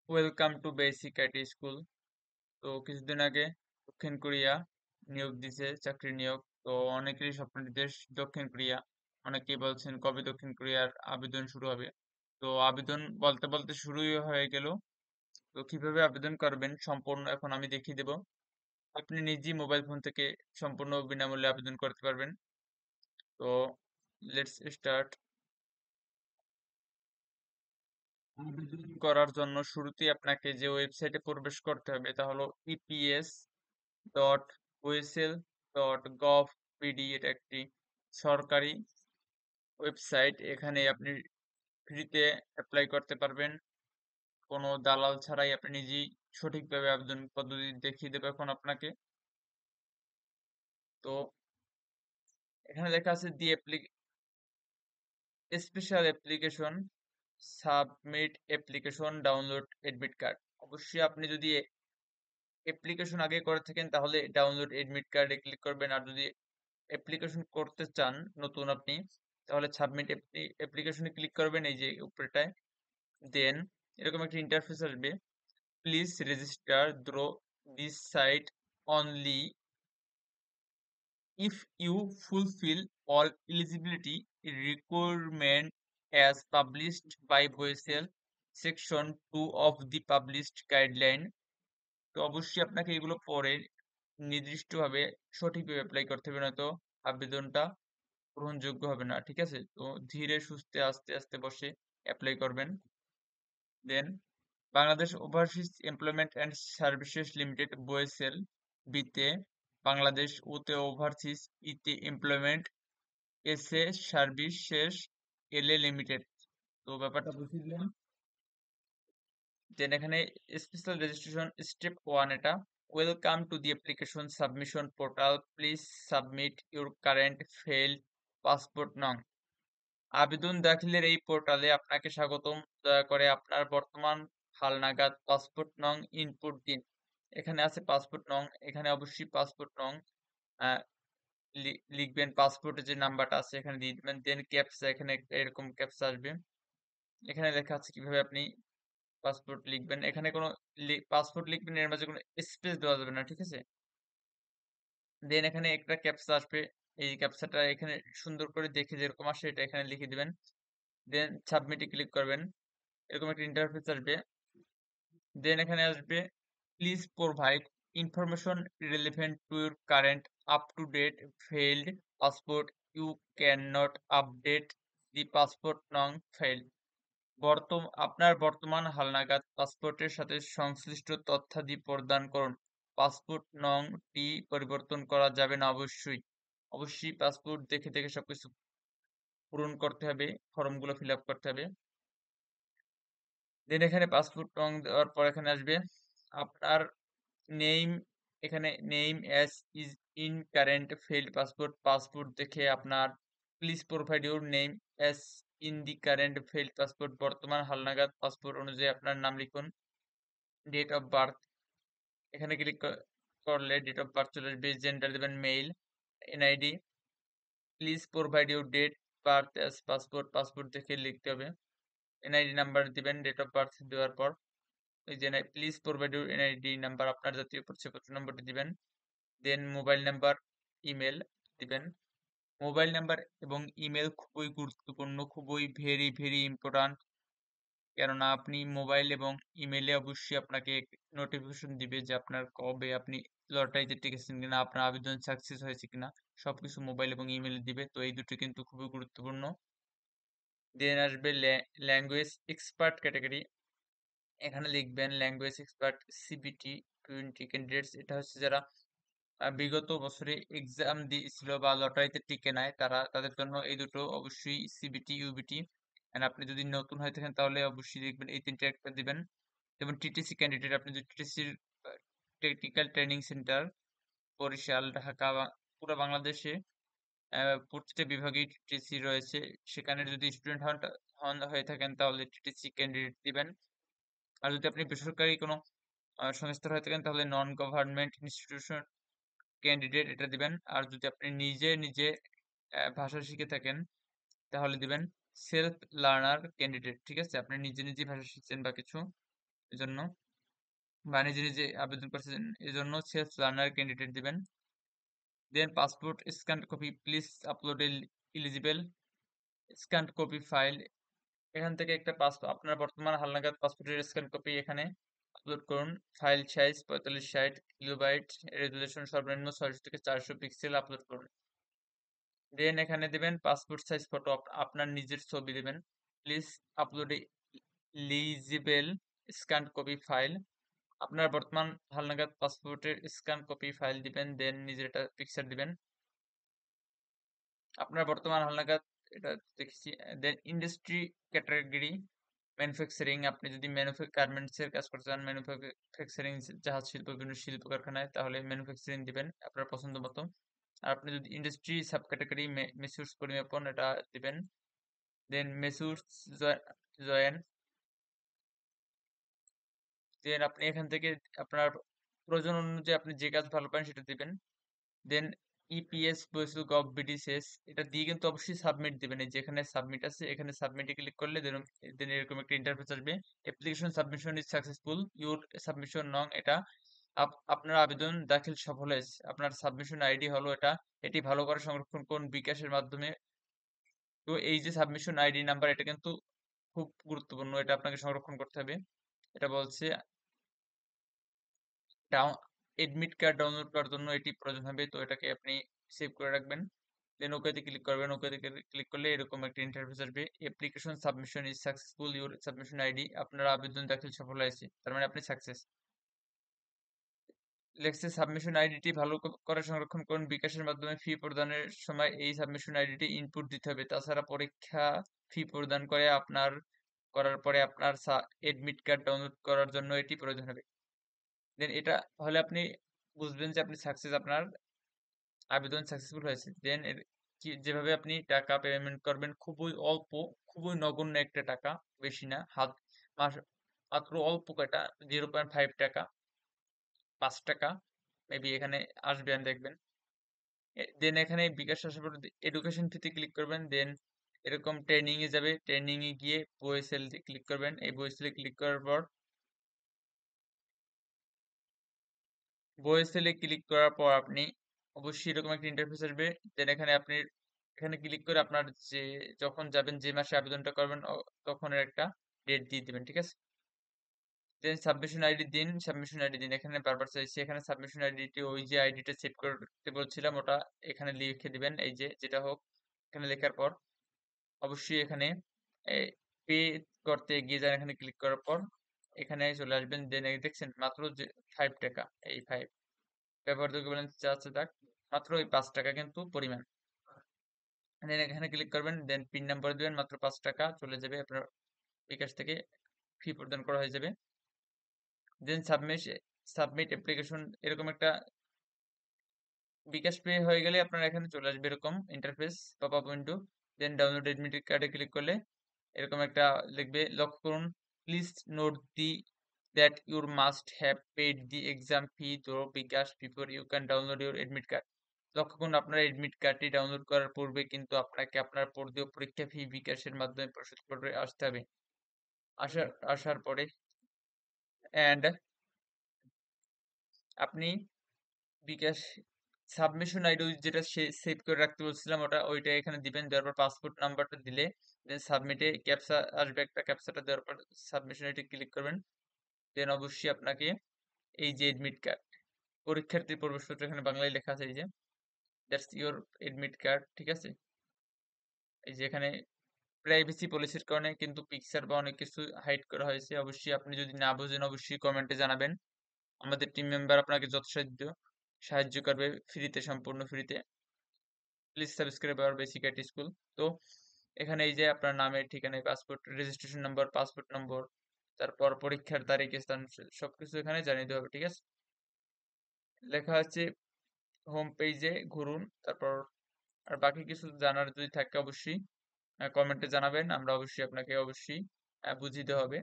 Welcome to basic IT school. তো কিছুদিন আগে দক্ষিণ কোরিয়া নিয়োগ দিছে, চাকরি নিয়োগ। তো অনেকেরই স্বপ্নের দেশ দক্ষিণ কোরিয়া। অনেকেই বলছেন কবে দক্ষিণ কোরিয়ার আবেদন শুরু হবে। তো আবেদন বলতে বলতে শুরুই হয়ে গেল। তো কিভাবে আবেদন করবেন সম্পূর্ণ এখন আমি দেখিয়ে দেব। আপনি নিজেই মোবাইল ফোন থেকে সম্পূর্ণ বিনামূল্যে আবেদন করতে পারবেন। তো লেটস স্টার্ট। আবেদন করার জন্য শুরুতেই আপনাকে যে ওয়েবসাইটে প্রবেশ করতে হবে তা হলো eps.oesl.gov.pd। এটা একটি সরকারি ওয়েবসাইট। এখানে আপনি ফ্রিতে অ্যাপ্লাই করতে পারবেন কোনো দালাল ছাড়াই। আপনি নিজেই সঠিকভাবে আবেদন পদ্ধতি দেখিয়ে দেবে এখন আপনাকে। তো এখানে লেখা আছে the special application, submit application, download admit card. অবশ্যই আপনি যদি অ্যাপ্লিকেশন আগে করে থাকেন তাহলে ডাউনলোড এডমিট কার্ডে ক্লিক করবেন। আর যদি অ্যাপ্লিকেশন করতে চান নতুন আপনি, তাহলে সাবমিট অ্যাপ্লিকেশনে ক্লিক করবেন এই যে উপরেটায়। দেন এরকম একটা ইন্টারফেস আসবে। Please register through this site only if you fulfill all eligibility requirement as published by BOESL section 2 of the published guideline। তো অবশ্যই আপনাকে এগুলো পরে নির্দিষ্টভাবে সঠিকভাবে অ্যাপ্লাই করতে হবে, নয়তো আবেদনটা গ্রহণযোগ্য হবে না। ঠিক আছে? তো ধীরে সুস্থে আস্তে আস্তে বসে অ্যাপ্লাই করবেন। Then Bangladesh overseas employment and services limited BOESL, বিতে বাংলাদেশ, ওতে ওভারসিজ, ইতে এমপ্লয়মেন্ট, এসে সার্ভিসেস, এলএ লিমিটেড। তো ব্যাপারটা বুঝিয়ে দিলাম। দেন এখানে স্পেশাল রেজিস্ট্রেশন স্টেপ 1 এটা। Welcome to the application submission portal, please submit your current failed passport নং। আবেদন দাখিলের এই পোর্টালে আপনাকে স্বাগতম। দয়া করে আপনার বর্তমান হালনাগাদ পাসপোর্ট নং ইনপুট দিন। এখানে আছে পাসপোর্ট নং, এখানে অবশ্যই পাসপোর্ট নং আহ, লিখবেন। পাসপোর্টের যে নাম্বারটা আছে এখানে দিয়ে দিবেন। দেন ক্যাপচা, এখানে এরকম ক্যাপচা আসবে। এখানে লেখা আছে কিভাবে আপনি পাসপোর্ট লিখবেন। এখানে কোনো পাসপোর্ট লিখবেন, এর মাঝে কোনো স্পেস দেওয়া যাবে না। ঠিক আছে? দেন এখানে একটা ক্যাপচা আসবে। এই ক্যাপচাটা এখানে সুন্দর করে দেখে যেরকম আসে এটা এখানে লিখে দিবেন। দেন সাবমিটে ক্লিক করবেন। এরকম একটা ইন্টারফেস আসবে। দেন এখানে আসবে please provide information relevant to your current up to date failed passport, you cannot update the passport নং ফেইল্ড। আপনার বর্তমান হালনাগাদ পাসপোর্টের সাথে সংশ্লিষ্ট তথ্যাদি প্রদান করুন। পাসপোর্ট নং টি পরিবর্তন করা যাবে না। অবশ্যই অবশ্যই পাসপোর্ট দেখে দেখে সবকিছু পূরণ করতে হবে, ফর্মগুলো ফিল আপ করতে হবে। দেন এখানে পাসপোর্ট রং দেওয়ার পর এখানে আসবে আপনার নেম। এখানে name as is in current failed passport, passport দেখে আপনার please provide your name as in the current failed passport. বর্তমান হালনাগাদ পাসপোর্ট অনুযায়ী আপনার নাম লিখুন। ডেট অফ বার্থ, এখানে ক্লিক করলে ডেট অফ বার্থ চলে আসবে। জেন্ডার দেবেন male. NID, please provide your date birth as passport, passport দেখে লিখতে হবে। এনআইডি নাম্বার দিবেন ডেট অফ বার্থ দেওয়ার পর। এই যে please provide your NID number, আপনার জাতীয় পরিচয়পত্র নম্বরটি দিবেন। দেন মোবাইল নাম্বার, ইমেল দিবেন। মোবাইল নাম্বার এবং ইমেল খুবই গুরুত্বপূর্ণ, খুবই ভেরি ভেরি ইম্পর্ট্যান্ট। কেননা আপনি মোবাইল এবং ইমেলে অবশ্যই আপনাকে নোটিফিকেশন দিবে যে আপনার কবে আপনি লটারিতে টিকেছেন কিনা, আপনার আবেদন সাকসেস হয়েছে কিনা। সবকিছু মোবাইল এবং ইমেলে দিবে। তো এই দুটো কিন্তু খুবই গুরুত্বপূর্ণ। দেন আসবে ল্যাঙ্গুয়েজ এক্সপার্ট ক্যাটাগরি। এখানে লিখবেন ল্যাঙ্গুয়েজ এক্সপার্ট সিবিটি 20 ক্যান্ডিডেটস। এটা হচ্ছে যারা বিগত বছরে এক্সাম দিয়েছিল বা লটারিতে টিকে নেয়, তাদের জন্য এই দুটো অবশ্যই সিবিটি ইউবিটি। এন্ড আপনি যদি নতুন হয়ে থাকেন তাহলে অবশ্যই লিখবেন এই তিনটে একটা দিবেন। যেমন টিটিসি ক্যান্ডিডেট, আপনি যদি টিটিসির technical training centre Barisal, Dhaka বা পুরো বাংলাদেশে প্রতিটা বিভাগেই টিটিসি রয়েছে, সেখানে যদি স্টুডেন্ট হয়ে থাকেন তাহলে টিটিসি ক্যান্ডিডেট দিবেন। আর যদি আপনি বেসরকারি কোনো সংস্থার হয়ে থাকেন তাহলে নন গভর্নমেন্ট ইনস্টিটিউশন ক্যান্ডিডেট এটা দিবেন। আর যদি আপনি নিজে নিজে ভাষা শিখে থাকেন তাহলে দিবেন সেলফ লার্নার ক্যান্ডিডেট। ঠিক আছে? আপনি নিজে নিজে ভাষা শিখছেন বা কিছু, এজন্য বা নিজে নিজে আবেদন করছেন এজন্য সেলফ লার্নার ক্যান্ডিডেট দিবেন। Then passport scan copy please upload eligible scan copy file. এখান থেকে একটা আপনার বর্তমান হালনাগাদ পাসপোর্টের স্ক্যান কপি এখানে আপলোড করুন। ফাইল সাইজ 45/60 কিলোবাইট, রেজুলেশন সর্বনিম্ন 600 থেকে 400 পিক্সেল আপলোড করুন। দেন এখানে দিবেন পাসপোর্ট সাইজ ফটো, আপনার নিজের ছবি দিবেন। Please upload eligible scan copy file. আপনার বর্তমান হালনাগাদ পাসপোর্টের স্ক্যান কপি ফাইল দিবেন, দেন নিজের একটা পিকচার দিবেন। আপনার বর্তমান হালনাগাদ এটা দেখছি। দেন ইন্ডাস্ট্রি ক্যাটাগরি ম্যানুফ্যাকচারিং, আপনি যদি গার্মেন্টস এর কাজ করতে চান, ম্যানুফ্যাকচারিং জাহাজ শিল্প, বিভিন্ন শিল্প কারখানায়, তাহলে ম্যানুফ্যাকচারিং দিবেন আপনার পছন্দ মতো। আর আপনি যদি ইন্ডাস্ট্রি সাব ক্যাটাগরি মেসুরস পরিমাপন এটা দিবেন। দেন মেসুরস জয়েন। দেন আপনি এখান থেকে আপনার প্রয়োজন অনুযায়ী আপনি যে কাজ ভালো পান সেটা দিবেন। দেন ইপিএস বসু গভ বিডিসিএস এটা দিয়ে কিন্তু অবশ্যই সাবমিট দিবেন। এই যেখানে সাবমিট আছে এখানে সাবমিটে ক্লিক করলে দেন এরকম একটা ইন্টারফেস আসবে। Application submission is successful, your submission নং, এটা আপনার আবেদন দাখিল সফল হয়েছে। আপনার সাবমিশন আইডি হলো এটা, এটি ভালো করে সংরক্ষণ করুন বিকাশের মাধ্যমে। তো এই যে সাবমিশন আইডি নাম্বার এটা কিন্তু খুব গুরুত্বপূর্ণ, এটা আপনাকে সংরক্ষণ করতে হবে। এটা বলছে এডমিট কার্ড ডাউনলোড করার জন্য এটি প্রয়োজন হবে, তো এটাকে আপনি সেভ করে রাখবেন। দেন ওকেতে ক্লিক করবেন। ওকেতে ক্লিক করলে এরকম একটা ইন্টারফেস আসবে। Application submission is successful, your submission ID, আপনার আবেদন দাখিল সফল হয়েছে, তার মানে আপনি সাকসেস। লেখছে সাবমিশন আইডিটি ভালো করে সংরক্ষণ করুন বিকাশের মাধ্যমে। ফি প্রদানের সময় এই সাবমিশন আইডিটি ইনপুট দিতে হবে। তাছাড়া পরীক্ষা ফি প্রদান করে করার পরে আপনার এডমিট কার্ড ডাউনলোড করার জন্য এটি প্রয়োজন হবে। দেন এটা হলে আপনি বুঝবেন যে আপনি সাকসেস, আপনার আবেদন সাকসেসফুল হয়েছে। দেন যেভাবে আপনি টাকা পেমেন্ট করবেন, খুবই অল্প, খুবই নগণ্য একটা টাকা, বেশি না, মাত্র অল্প কয়টা, 0.5 টাকা, 5 টাকা মেবি এখানে আসবে আর দেখবেন। দেন এখানে বিকাশ আসার পর এডুকেশন ফিতে ক্লিক করবেন। দেন এরকম ট্রেনিং এ যাবে, ট্রেনিং এ গিয়ে বইসেল ক্লিক করবেন। এই বইসেলে ক্লিক করার পর ক্লিক করার পর আপনি অবশ্যই এরকম একটা ইন্টারফেস আসবে। দেন এখানে আপনি এখানে ক্লিক করে আপনার যে যখন যাবেন, যে মাসে আবেদনটা করবেন তখনের একটা ডেট দিয়ে দিবেন, ঠিক আছে। দেন সাবমিশন আইডি দিন, এখানে বারবার চাইছি, এখানে সাবমিশন আইডিটি ওই যে আইডিটা সেভ করতে বলছিলাম ওটা এখানে লিখে দিবেন। এই যে যেটা হোক, এখানে লেখার পর অবশ্যই এখানে পে করতে এগিয়ে যান। এখানে ক্লিক করার পর এখানে চলে আসবেন। দেন দেখছেন মাত্র যে 5 টাকা, এই 5 ব্যবহারযোগ্য ব্যালেন্স যা আছে তা মাত্র ওই 5 টাকা কিন্তু পরিমাণ। দেন এখানে ক্লিক করবেন। দেন পিন নাম্বার দিবেন, মাত্র 5 টাকা চলে যাবে আপনার বিকাশ থেকে, ফি প্রদান করা হয়ে যাবে। দেন সাবমিট অ্যাপ্লিকেশন, এরকম একটা বিকাশ পে হয়ে গেলে আপনার এখানে চলে আসবে এরকম interface pop up window. Then download admit কার্ডে ক্লিক করলে এরকম একটা লিখবে, লক্ষ্য করুন please note that your must have paid the exam fee through bKash before you can download your admit card. লক্ষ্য করুন আপনার এডমিট কার্ডটি ডাউনলোড করার পূর্বে কিন্তু আপনাকে আপনার পরীক্ষা ফি বিকাশের মাধ্যমে পরিশোধ করে আসতে হবে। আসার পরে অ্যান্ড আপনি বিকাশ সাবমিশন আইডি যেটা সেভ করে রাখতে বলছিলাম ওইটা এখানে দিবেন। দেওয়ার পর পাসপোর্ট নাম্বারটা দিলে দেন সাবমিটে ক্যাপচা আসবে একটা, ক্যাপচাটা দেওয়ার পর সাবমিশন আইডি ক্লিক করবেন। দেন অবশ্যই আপনাকে এই যে এডমিট কার্ড, পরীক্ষার্থীর প্রবেশপত্র এখানে বাংলায় লেখা আছে, এই যে দ্যাটস ইওর এডমিট কার্ড, ঠিক আছে। এই যে এখানে প্রাইভেসি পলিসির কারণে কিন্তু পিকচার বা অনেক কিছু হাইড করা হয়েছে। অবশ্যই আপনি যদি না বোঝেন অবশ্যই কমেন্টে জানাবেন, আমাদের টিম মেম্বার আপনাকে যথাসাধ্য সাহায্য করবে, ফ্রিতে, সম্পূর্ণ ফ্রিতে। Please subscribe our basic IT school. তো এখানে এই যে আপনার নামের ঠিকানায়, পাসপোর্ট রেজিস্ট্রেশন নম্বর, পাসপোর্ট নম্বর, তারপর পরীক্ষার তারিখ, স্থান, সবকিছু এখানে জানিয়ে দেওয়া হবে, ঠিক আছে। লেখা আছে হোম পেজে ঘুরুন। তারপর আর বাকি কিছু জানার যদি থাকে অবশ্যই কমেন্টে জানাবেন, আমরা অবশ্যই আপনাকে অবশ্যই বুঝিয়ে দেওয়া হবে।